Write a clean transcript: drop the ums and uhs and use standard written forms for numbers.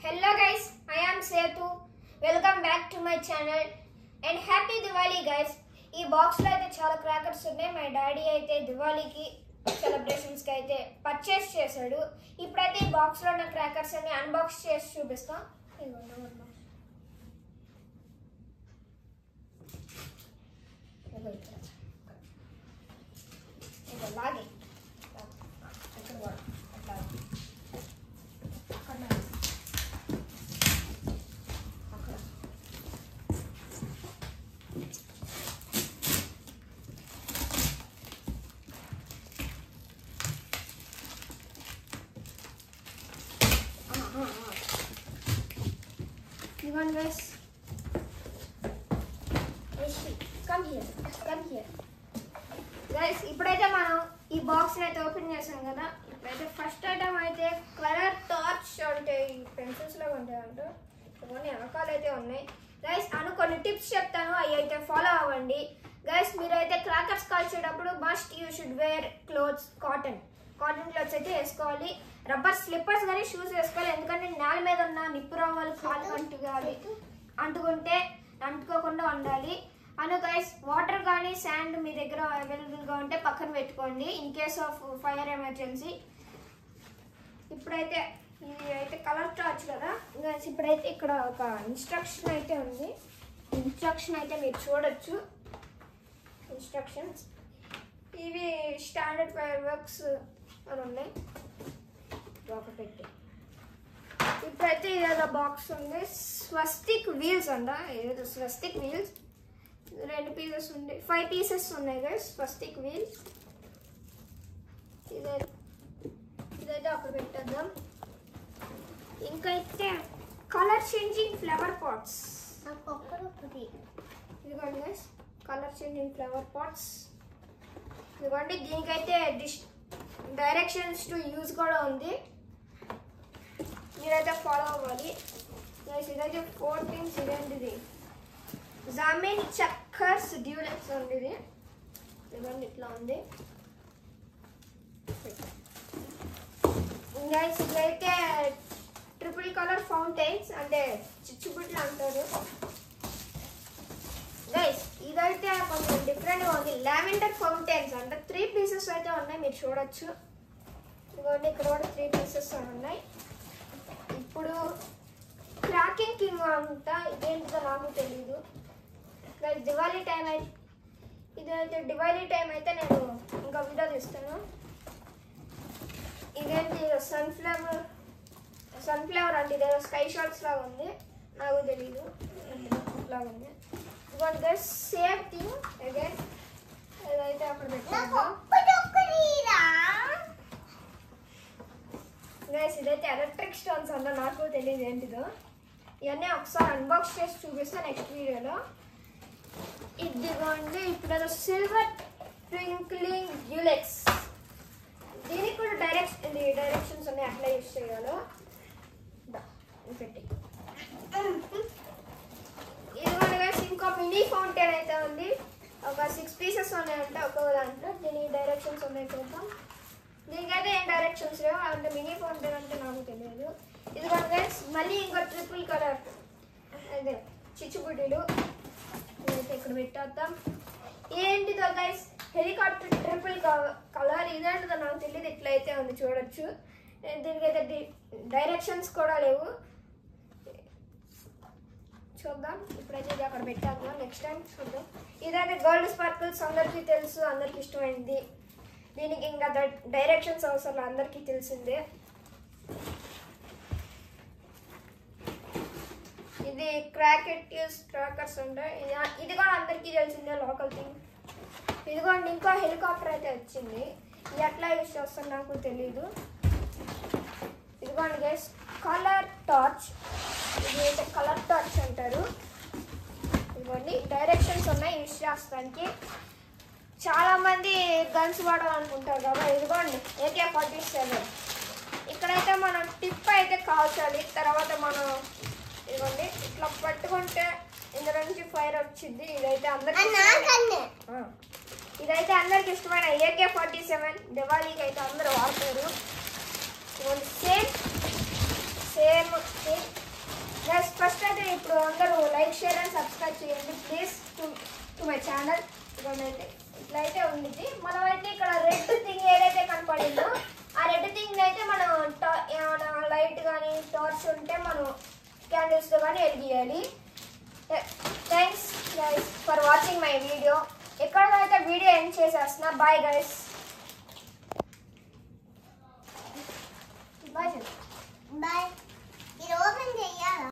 Hello guys, I am Setu. Welcome back to my channel and happy Diwali guys. ఈ box లో అయితే చాలా crackers ఉన్నాయి. My daddy అయితే దివాళీకి సెలబ్రేషన్స్ కి అయితే పర్చేస్ చేశాడు. ఇప్పుడైతే ఈ బాక్స్ లో ఉన్న క్రాకర్స్ అన్ని అన్బాక్స్ చేసి చూపిస్తా. లాగే guys, come here guys. ఇప్పుడైతే మనం ఈ బాక్స్ అయితే ఓపెన్ చేసాం కదా. ఇప్పుడైతే ఫస్ట్ ఐటమ్ అయితే కలర్ టార్చ్ అంటే ఈ పెన్సిల్స్ లాగా ఉంటాయంట. కొన్ని రకాలు అయితే ఉన్నాయి గైస్. కొన్ని టిప్స్ చెప్తాను, అవి అయితే ఫాలో అవ్వండి గైస్. మీరైతే క్రాకర్స్ కాల్చేటప్పుడు must you should wear clothes cotton clothes అయితే వేసుకోవాలి. రబ్బర్ స్లిప్పర్స్ కానీ షూస్ వేసుకోవాలి, ఎందుకంటే నేల మీద ఉన్న నిప్పు రవ్వలు కాలు అంటుకోకుండా ఉండాలి. అను గైస్, వాటర్ కానీ శాండ్ మీ దగ్గర అవైలబుల్గా ఉంటే పక్కన పెట్టుకోండి in case of fire emergency. ఇప్పుడైతే ఇది అయితే కలర్ టార్చ్ కదా గైస్. ఇప్పుడైతే ఇక్కడ ఒక ఇన్స్ట్రక్షన్ అయితే ఉంది. ఇన్స్ట్రక్షన్ అయితే మీరు చూడొచ్చు. ఇన్స్ట్రక్షన్స్ ఇవి స్టాండర్డ్ ఫైర్ వర్క్స్ అని ఉన్నాయి. పెట్టి ఇప్పుడైతే ఇదేదో బాక్స్ ఉంది. స్వస్తిక్ వీల్స్ అంట. ఏదో స్వస్తిక్ వీల్స్ 2 పీసెస్ ఉంది. 5 పీసెస్ ఉన్నాయి గైస్ స్వస్తిక్ వీల్స్. ఇదైతే అక్కడ పెట్టేద్దాం. ఇంకైతే కలర్ చేంజింగ్ ఫ్లవర్ పాట్స్. ఇదిగోండి guys, colour changing flower pots. ఇదిగోండి, దీనికైతే డైరెక్షన్స్ టు యూజ్ కూడా ఉంది, మీరైతే ఫాలో అవ్వాలి. ఇదైతే 14 ఇదేంటిది జామిన్ చక్కర్స్ డ్యూలెక్స్ ఉంది. ఇది ఇవన్నీ ఇట్లా ఉంది. ఇదైతే ట్రిపుల్ కలర్ ఫౌంటైన్స్ అంటే చిచ్చుబుట్లు అంటారు గైస్. ఇదైతే కొంచెం డిఫరెంట్గా ఉంది. లావెండర్ ఫౌంటైన్స్ అంటే 3 పీసెస్ అయితే ఉన్నాయి, మీరు చూడొచ్చు. ఇదిగోండి, ఇక్కడ కూడా 3 పీసెస్ ఉన్నాయి. ఇప్పుడు క్రాకింగ్ కింగ్ అంతా ఇదేంటిదో నాకు తెలీదు. దివాళీ టైం అయితే ఇదైతే దివాళీ టైం అయితే నేను ఇంకా వీడియో తీస్తాను. ఇదేంటి సన్ఫ్లవర్ అంటే ఇదేదో స్కై షాట్స్ లాగా ఉంది, నాకు తెలీదు లాగా ఉంది. ఇదిగోండి సేమ్ థింగ్ అగైన్. ఇదైతే అక్కడ పెట్టాను గైస్. ఇదైతే ఎలక్ట్రిక్ స్టోన్స్ అంట, నాకు తెలియదు ఏంటిదో. ఇవన్నీ ఒకసారి అన్బాక్స్ చేసి చూపిస్తాను నెక్స్ట్ వీడియోలో. ఇదిగోండి, ఇప్పుడు సిల్వర్ ట్వింక్లింగ్ డ్యూలెక్స్. దీనికి కూడా డైరెక్షన్స్ ఉన్నాయి, అట్లా యూస్ చేయాలో పెట్టి. ఇదిగోండి గైస్, ఇంకో మినీ ఫౌంటైన్ అయితే ఉంది. ఒక 6 పీసెస్ ఉన్నాయంట ఒక్కొక్క దాంట్లో. దీనికి డైరెక్షన్స్ ఉన్నాయి చూద్దాం. దీనికైతే ఏం డైరెక్షన్స్ లేవు, అంటే మినీ ఫౌంటైన్ అంటే నాకు తెలియదు. ఇదిగోండి గైస్, మళ్ళీ ఇంకో ట్రిపుల్ కలర్ అదే చిచ్చుబుడ్డీలు ఇదైతే ఇక్కడ పెట్టేద్దాం. ఏంటిదో గైస్, హెలికాప్టర్ ట్రిపుల్ కలర్. ఇదేంటిదో నాకు తెలియదు, ఇట్లయితే ఉంది చూడొచ్చు. దీనికైతే డైరెక్షన్స్ కూడా లేవు, చూద్దాం. ఇప్పుడైతే ఇది అక్కడ పెట్టేద్దాం, నెక్స్ట్ టైం చూద్దాం. ఇదైతే గోల్డ్ స్పార్కిల్స్ అందరికీ తెలుసు, అందరికి ఇష్టమైంది. దీనికి ఇంకా డైరెక్షన్స్ అవసరం, అందరికీ తెలిసిందే. ఇది క్రాకర్స్ ఉంటాయి. ఇది కూడా అందరికీ తెలిసిందే, లోకల్ థింగ్. ఇదిగోండి, ఇంకో హెలికాప్టర్ అయితే వచ్చింది. ఇది ఎట్లా యూస్ చేస్తాను నాకు తెలీదు. ఇదిగోండి గైస్, కలర్ టార్చ్. ఇది అయితే కలర్ టార్చ్ అంటారు. ఇదిగోండి, డైరెక్షన్స్ ఉన్నాయి యూస్ చేస్తానికి. చాలా మంది గన్స్ వాడాలనుకుంటారు కదా. ఇదిగోండి AK-47. ఇక్కడైతే మనం టిప్ అయితే కాల్చాలి. తర్వాత మనం ఇదిగోండి ఇట్లా పట్టుకుంటే ఇందులో నుంచి ఫైర్ వచ్చింది. ఇదైతే అందరికి ఇష్టమైన AK-47 దివాళీకి అయితే అందరూ వాడతారు. సేమ్ టైం గైస్ ఫస్ట్ అయితే ఇప్పుడు అందరూ లైక్ షేర్ అండ్ సబ్స్క్రైబ్ చేయండి ప్లీజ్ టు మై ఛానల్. ఇక్కడైతే ఇట్లా అయితే ఉంది. మనం అయితే ఇక్కడ రెడ్ థింగ్ ఏదైతే కనపడిందో ఆ రెడ్ థింగ్ అయితే మనం ఏమైనా లైట్ కానీ టార్చ్ ఉంటే మనం క్యాండిల్స్తో కానీ వెలిగియాలి. Thanks guys for watching my video. ఎక్కడైతే వీడియో ఎండ్ చేసేస్తున్నా. Bye guys. బాయ్. బాయ్. ఇది ఓపెన్ చేయాలా?